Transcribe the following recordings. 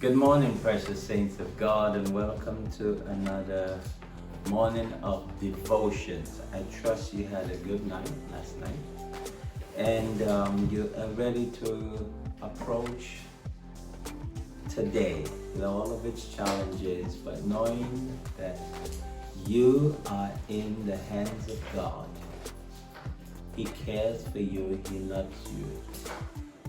Good morning, precious saints of God, and welcome to another morning of devotions. I trust you had a good night last night, and you are ready to approach today with all of its challenges, but knowing that you are in the hands of God. He cares for you, He loves you,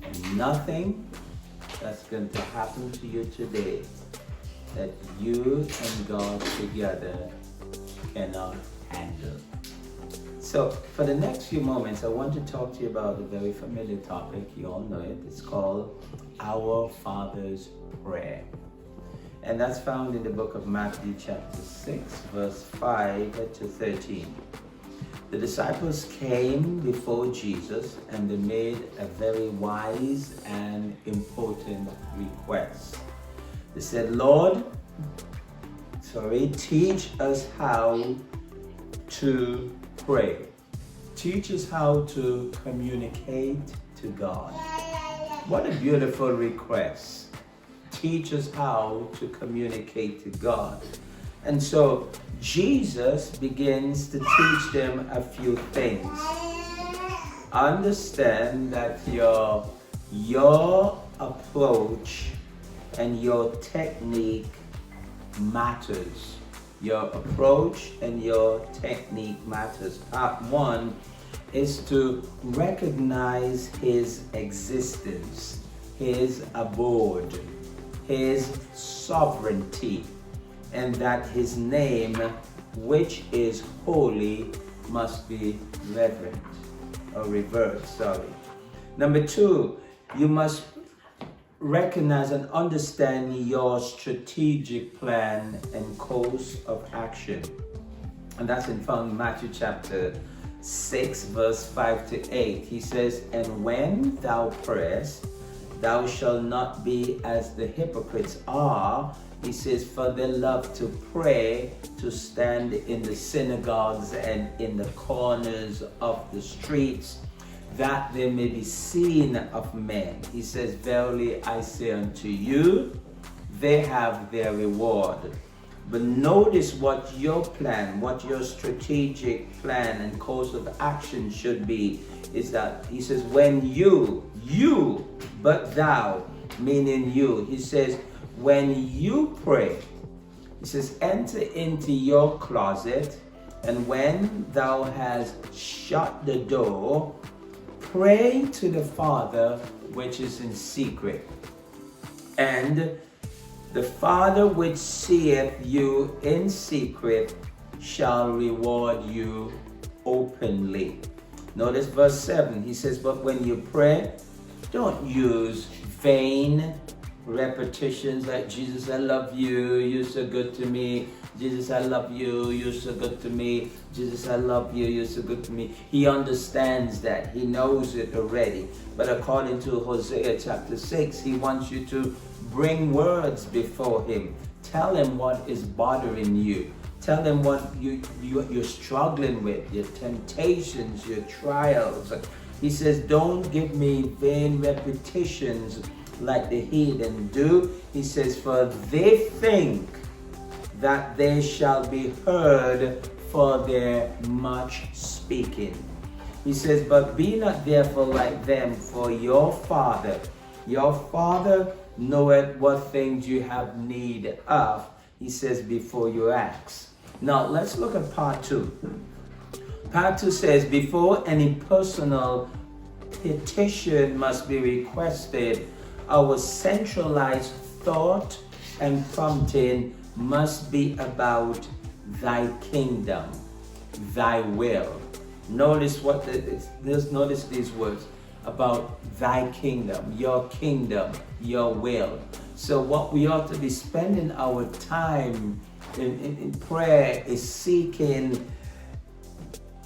and nothing that's going to happen to you today that you and God together cannot handle. So for the next few moments, I want to talk to you about a very familiar topic. You all know it. It's called Our Father's Prayer. And that's found in the book of Matthew chapter 6, verse 5 to 13. The disciples came before Jesus and they made a very wise and important request. They said, Lord, teach us how to pray. Teach us how to communicate to God. What a beautiful request. Teach us how to communicate to God. And so Jesus begins to teach them a few things. Understand that your approach and your technique matters. Your approach and your technique matters. Part one is to recognize His existence, His abode, His sovereignty, and that His name, which is holy, must be revered. Number two, you must recognize and understand your strategic plan and course of action. And that's found in Matthew chapter 6, verse 5 to 8. He says, and when thou prayest, thou shalt not be as the hypocrites are. He says, for they love to pray, to stand in the synagogues and in the corners of the streets, that they may be seen of men. He says, verily I say unto you, they have their reward. But notice what your plan, what your strategic plan and course of action should be, is that he says, when you, but thou, meaning you, he says, when you pray, he says, enter into your closet, and when thou hast shut the door, pray to the Father which is in secret. And the Father which seeth you in secret shall reward you openly. Notice verse 7. He says, but when you pray, don't use vain repetitions like, Jesus, I love you, you're so good to me. Jesus, I love you, you're so good to me. Jesus, I love you, you're so good to me. He understands that. He knows it already. But according to Hosea chapter 6, he wants you to bring words before him. Tell him what is bothering you. Tell him what you're struggling with, your temptations, your trials. He says, don't give me vain repetitions like the heathen do. He says, for they think that they shall be heard for their much speaking. He says, but be not therefore like them, for your Father knoweth what things you have need of. He says, before you ask. Now let's look at part two. Part two says, before any personal petition must be requested, our centralized thought and prompting must be about thy kingdom, thy will. Notice notice these words about thy kingdom, your will. So what we ought to be spending our time in prayer is seeking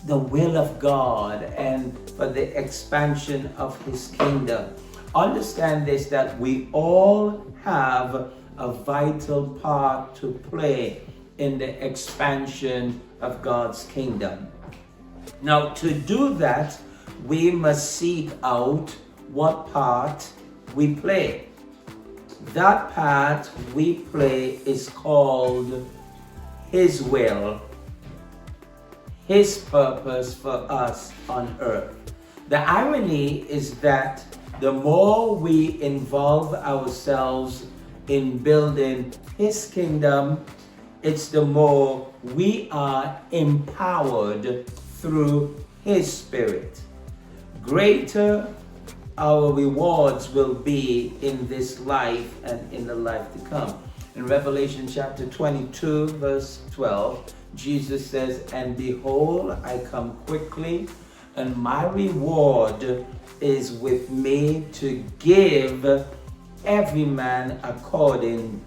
the will of God and for the expansion of His kingdom. Understand this, that we all have a vital part to play in the expansion of God's kingdom. Now, to do that, we must seek out what part we play. That part we play is called His will, His purpose for us on earth. The irony is that the more we involve ourselves in building His kingdom, it's the more we are empowered through His Spirit. Greater our rewards will be in this life and in the life to come. In Revelation chapter 22, verse 12, Jesus says, "And behold, I come quickly, and my reward is with me to give every man according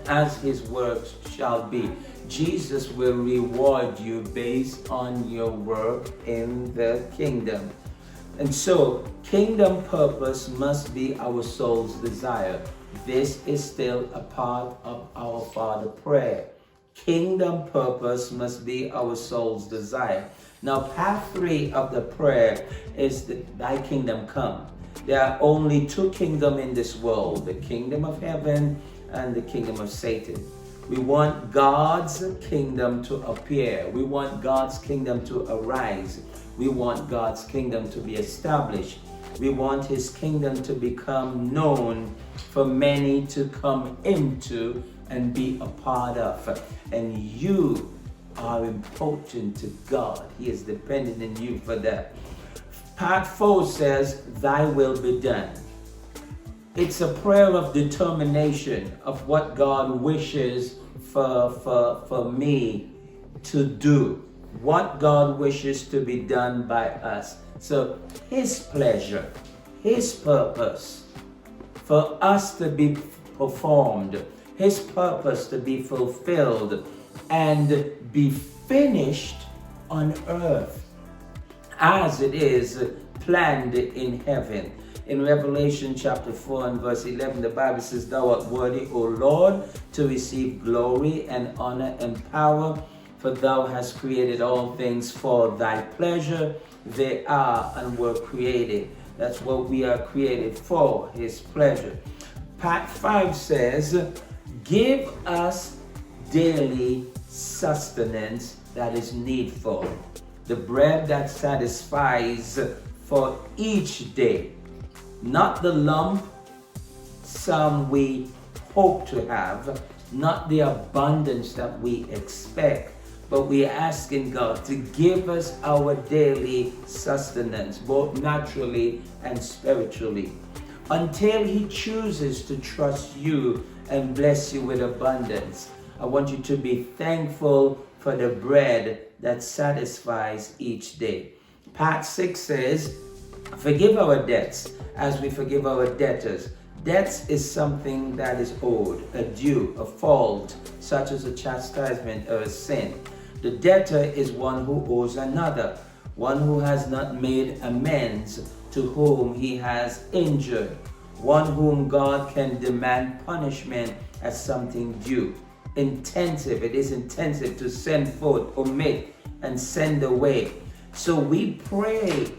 as his works shall be." Jesus will reward you based on your work in the kingdom. And so, kingdom purpose must be our soul's desire. This is still a part of our Father prayer. Kingdom purpose must be our soul's desire. Now, part 3 of the prayer is thy kingdom come. There are only two kingdoms in this world, the kingdom of heaven and the kingdom of Satan. We want God's kingdom to appear. We want God's kingdom to arise. We want God's kingdom to be established. We want His kingdom to become known for many to come into and be a part of. And you are important to God. He is dependent on you for that. Part 4 says, thy will be done. It's a prayer of determination of what God wishes for me to do. What God wishes to be done by us. So His pleasure, His purpose for us to be performed, His purpose to be fulfilled and be finished on earth as it is planned in heaven. In Revelation chapter 4 and verse 11, the Bible says, thou art worthy, O Lord, to receive glory and honor and power, for thou hast created all things for thy pleasure. They are and were created. That's what we are created for, His pleasure. Part 5 says, give us daily sustenance that is needful, the bread that satisfies for each day, not the lump some we hope to have, not the abundance that we expect, but we are asking God to give us our daily sustenance, both naturally and spiritually, until He chooses to trust you and bless you with abundance. I want you to be thankful for the bread that satisfies each day. Part 6 says, forgive our debts as we forgive our debtors. Debts is something that is owed, a due, a fault, such as a chastisement or a sin. The debtor is one who owes another, one who has not made amends to whom he has injured, one whom God can demand punishment as something due. Intensive, it is intensive to send forth, omit, and send away. So we pray,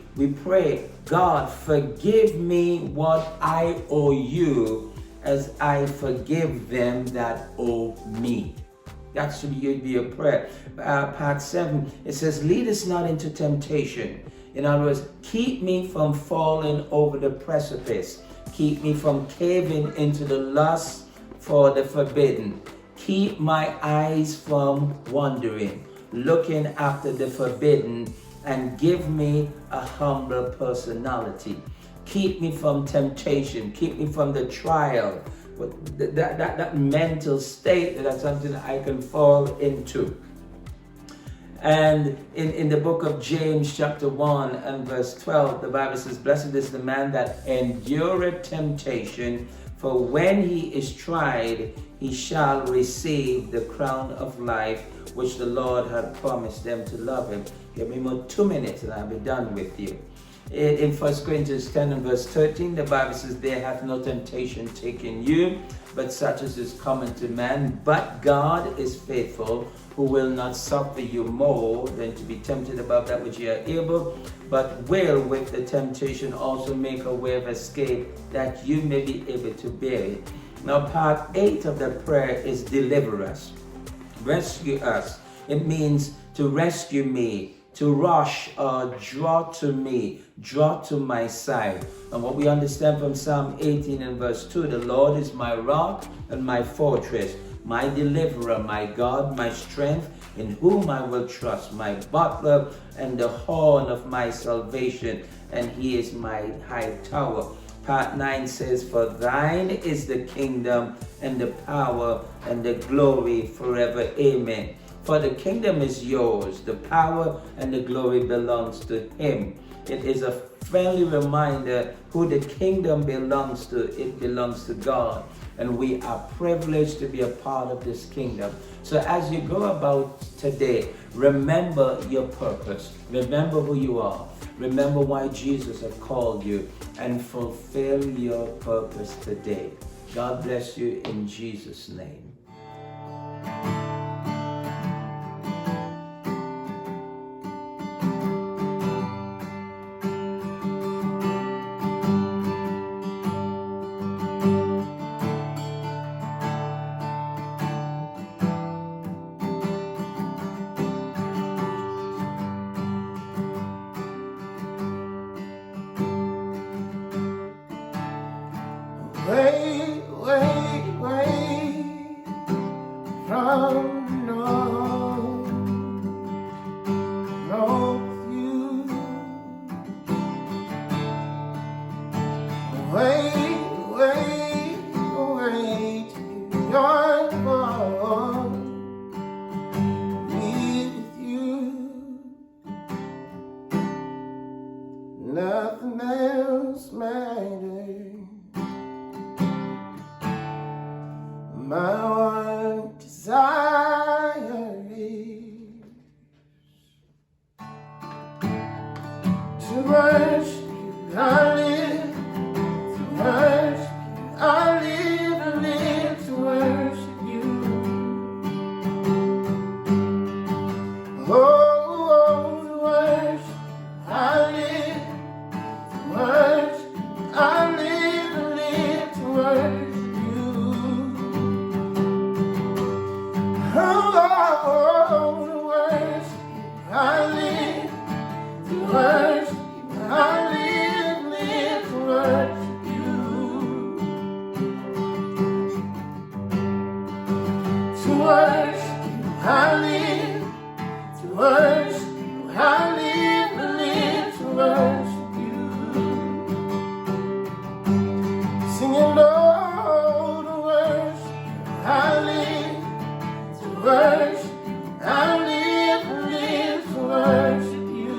God, forgive me what I owe you as I forgive them that owe me. That should be a prayer. Part 7, it says, lead us not into temptation. In other words, keep me from falling over the precipice. Keep me from caving into the lust for the forbidden. Keep my eyes from wandering, looking after the forbidden, and give me a humble personality. Keep me from temptation. Keep me from the trial. That mental state, that's something I can fall into. And in the book of James chapter 1 and verse 12, the Bible says, blessed is the man that endureth temptation, for when he is tried, he shall receive the crown of life, which the Lord had promised them to love Him. Give me more 2 minutes and I'll be done with you. In 1 Corinthians 10 and verse 13, the Bible says, there hath no temptation taken you, but such as is common to man. But God is faithful, who will not suffer you more than to be tempted above that which ye are able, but will with the temptation also make a way of escape, that you may be able to bear it. Now, part 8 of the prayer is deliver us, rescue us. It means to rescue me, to rush or draw to me, draw to my side. And what we understand from Psalm 18 and verse 2, the Lord is my rock and my fortress, my deliverer, my God, my strength, in whom I will trust, my butler and the horn of my salvation, and he is my high tower. Part 9 says, for thine is the kingdom and the power and the glory forever. Amen. For the kingdom is yours, the power and the glory belongs to him. It is a friendly reminder who the kingdom belongs to. It belongs to God. And we are privileged to be a part of this kingdom. So as you go about today, remember your purpose. Remember who you are. Remember why Jesus has called you, and fulfill your purpose today. God bless you in Jesus' name. Way, way, way from you. Way, way, way to your heart. Be with you. Nothing else matters. My one desire is to worship you. I live to worship you. I live to worship you. Oh, to worship you. I live to worship you. I live to worship you. Oh, to worship you, I live to worship you. I live to worship you. To worship you, I live to worship you. I live to worship you. Singing, Lord, to worship you, I live to worship you. I live to worship you.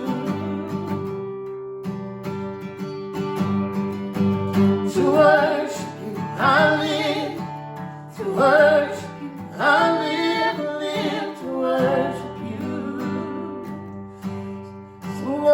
To worship you, I live to worship you. I live to worship you. Sing, oh,